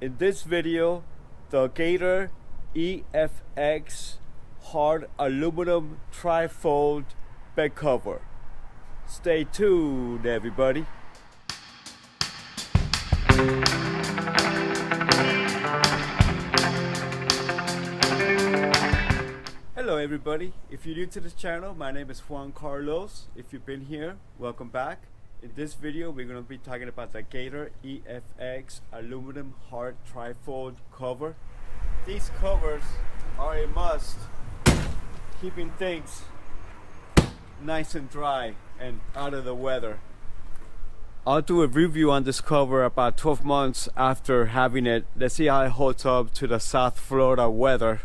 In this video, the Gator EFX hard aluminum Tri Fold bed cover. Stay tuned, everybody. Hello everybody, if you're new to this channel, my name is Juan Carlos. If you've been here, welcome back. In this video, we're going to be talking about the Gator EFX aluminum hard Tri Fold cover. These covers are a must, keeping things nice and dry and out of the weather. I'll do a review on this cover about 12 months after having it. Let's see how it holds up to the South Florida weather.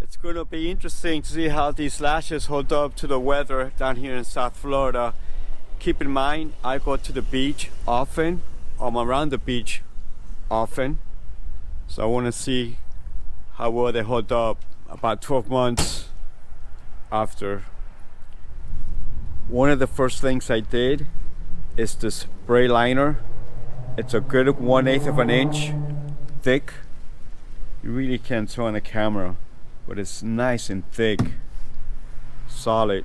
It's going to be interesting to see how these lashes hold up to the weather down here in South Florida. Keep in mind, I go to the beach often. I'm around the beach often. So I want to see how well they hold up about 12 months after. One of the first things I did is this spray liner. It's a good 1/8 of an inch thick. You really can't tell on the camera, but it's nice and thick, solid.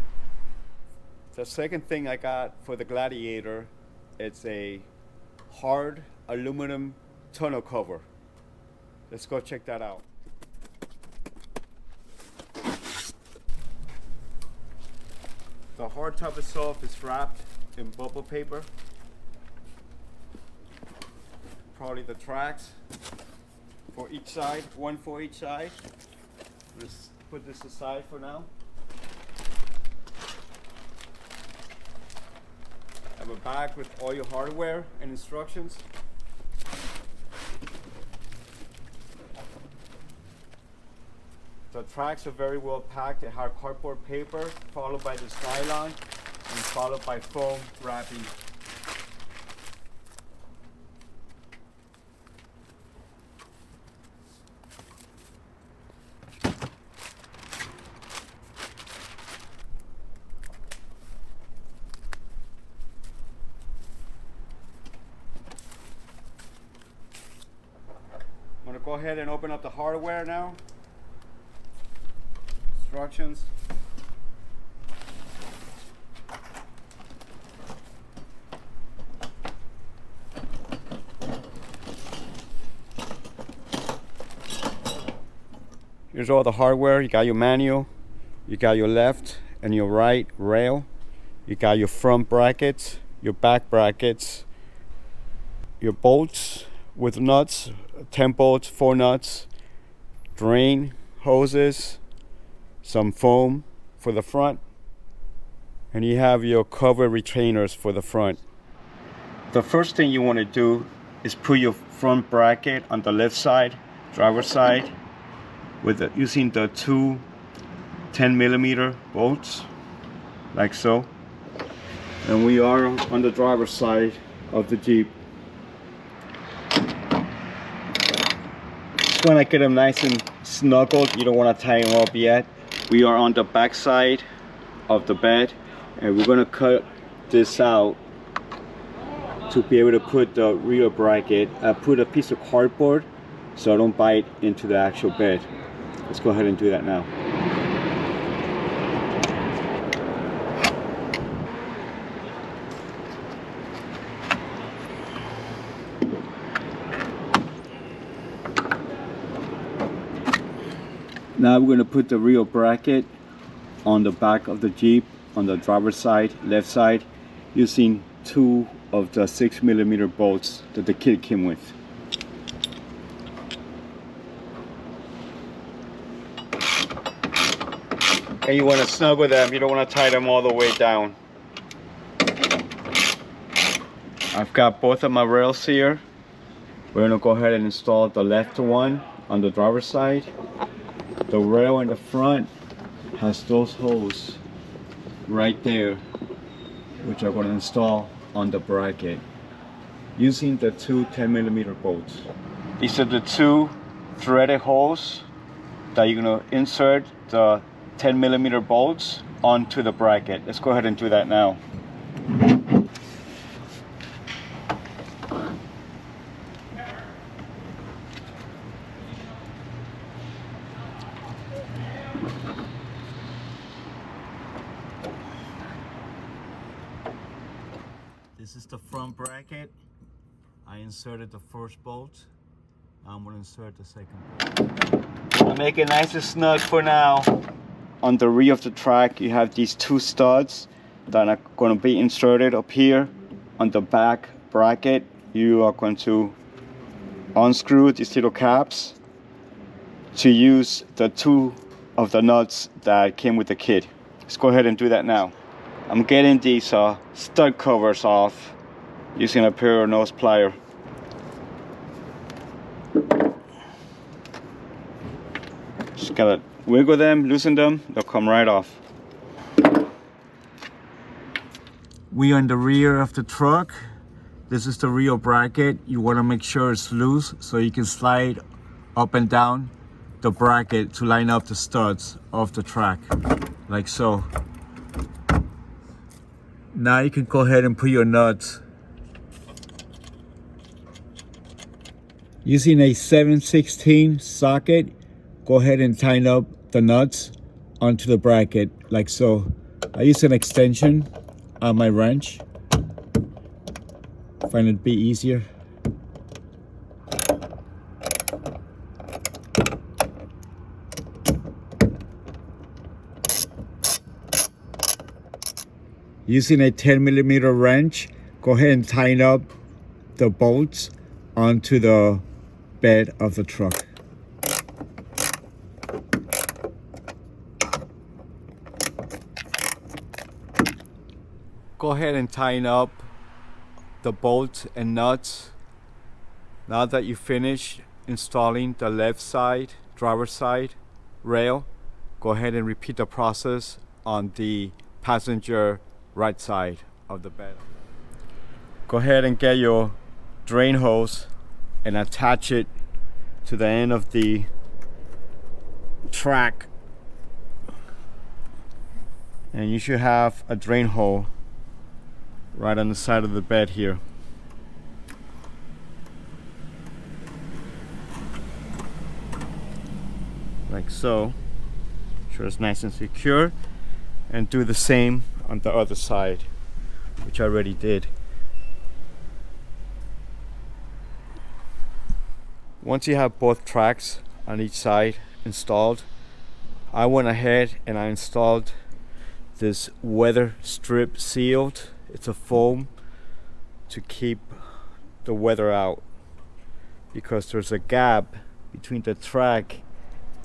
The second thing I got for the Gladiator, it's a hard aluminum tonneau cover. Let's go check that out. The hard top itself is wrapped in bubble paper. Probably the tracks for each side, one for each side. Let's put this aside for now. I have a bag with all your hardware and instructions. The tracks are very well packed. They have cardboard paper, followed by this nylon, and followed by foam wrapping. I'm going to go ahead and open up the hardware now. Instructions. Here's all the hardware. You got your manual, you got your left and your right rail, you got your front brackets, your back brackets, your bolts with nuts, 10 bolts, 4 nuts, drain hoses, some foam for the front, and you have your cover retainers for the front. The first thing you want to do is put your front bracket on the left side, driver's side, with using the two 10mm bolts, like so. And we are on the driver's side of the Jeep. Just want to get them nice and snuggled. You don't want to tie them up yet. We are on the back side of the bed, and we're going to cut this out to be able to put the rear bracket. I put a piece of cardboard so I don't bite into the actual bed. Let's go ahead and do that now. Now we're going to put the rear bracket on the back of the Jeep, on the driver's side, left side, using 2 of the 6mm bolts that the kit came with. And you want to snuggle them, you don't want to tie them all the way down. I've got both of my rails here. We're going to go ahead and install the left one on the driver's side. The rail in the front has those holes right there, which I'm going to install on the bracket using the two 10mm bolts. These are the two threaded holes that you're going to insert the 10mm bolts onto the bracket. Let's go ahead and do that now. This is the front bracket. I inserted the first bolt. I'm gonna insert the second bolt. To make it nice and snug for now, on the rear of the track, you have these two studs that are gonna be inserted up here. On the back bracket, you are going to unscrew these little caps to use the two of the nuts that came with the kit. Let's go ahead and do that now. I'm getting these stud covers off using a pair of nose plier. Just gotta wiggle them, loosen them, they'll come right off. We are in the rear of the truck. This is the rear bracket. You want to make sure it's loose so you can slide up and down the bracket to line up the studs of the track, like so. Now you can go ahead and put your nuts. Using a 7/16 socket, go ahead and tighten up the nuts onto the bracket, like so. I use an extension on my wrench. Find it be easier. Using a 10mm wrench, go ahead and tighten up the bolts onto the bed of the truck. Go ahead and tighten up the bolts and nuts. Now that you finish installing the left side, driver's side rail, go ahead and repeat the process on the passenger right side of the bed. Go ahead and get your drain hose and attach it to the end of the track, and you should have a drain hole right on the side of the bed here. Like so. Sure it's nice and secure, and do the same on the other side, which I already did. Once you have both tracks on each side installed, I went ahead and I installed this weather strip sealed. It's a foam to keep the weather out, because there's a gap between the track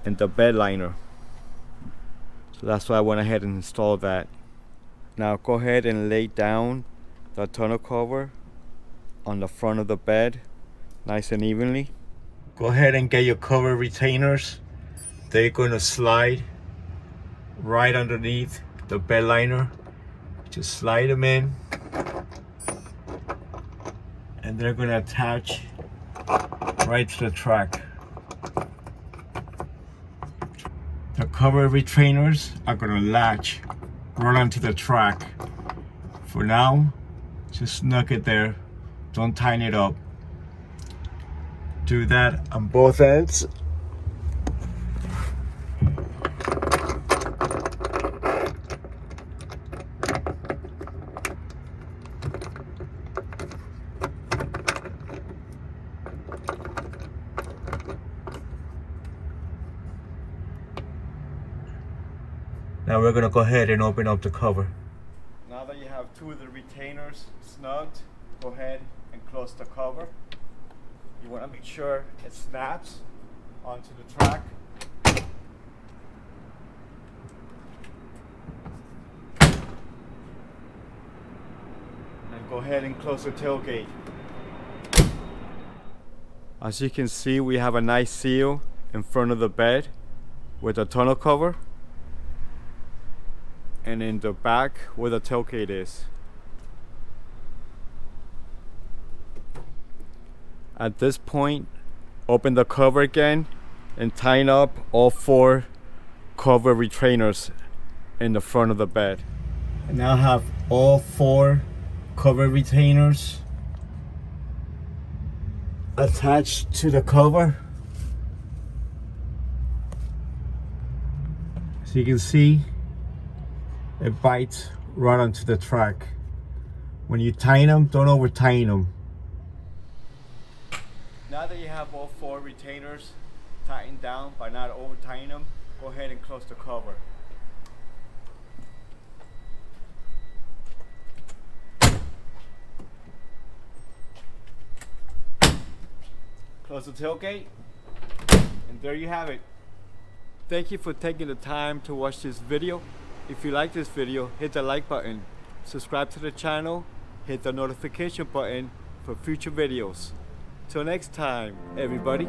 and the bed liner. So that's why I went ahead and installed that. Now go ahead and lay down the tonneau cover on the front of the bed, nice and evenly. Go ahead and get your cover retainers. They're going to slide right underneath the bed liner. Just slide them in, and they're going to attach right to the track. The cover retainers are going to latch right onto the track. For now, just snug it there, don't tighten it up. Do that on both ends. Now we're gonna go ahead and open up the cover. Now that you have two of the retainers snugged, go ahead and close the cover. You want to make sure it snaps onto the track. And go ahead and close the tailgate. As you can see, we have a nice seal in front of the bed with the tonneau cover, and in the back where the tailgate is. At this point, open the cover again and tighten up all four cover retainers in the front of the bed. And now have all four cover retainers attached to the cover. So you can see it bites right onto the track. When you tighten them, don't over tighten them. Now that you have all 4 retainers tightened down by not over tightening them, go ahead and close the cover. Close the tailgate, and there you have it. Thank you for taking the time to watch this video. If you like this video, hit the like button, subscribe to the channel, hit the notification button for future videos. Till next time, everybody.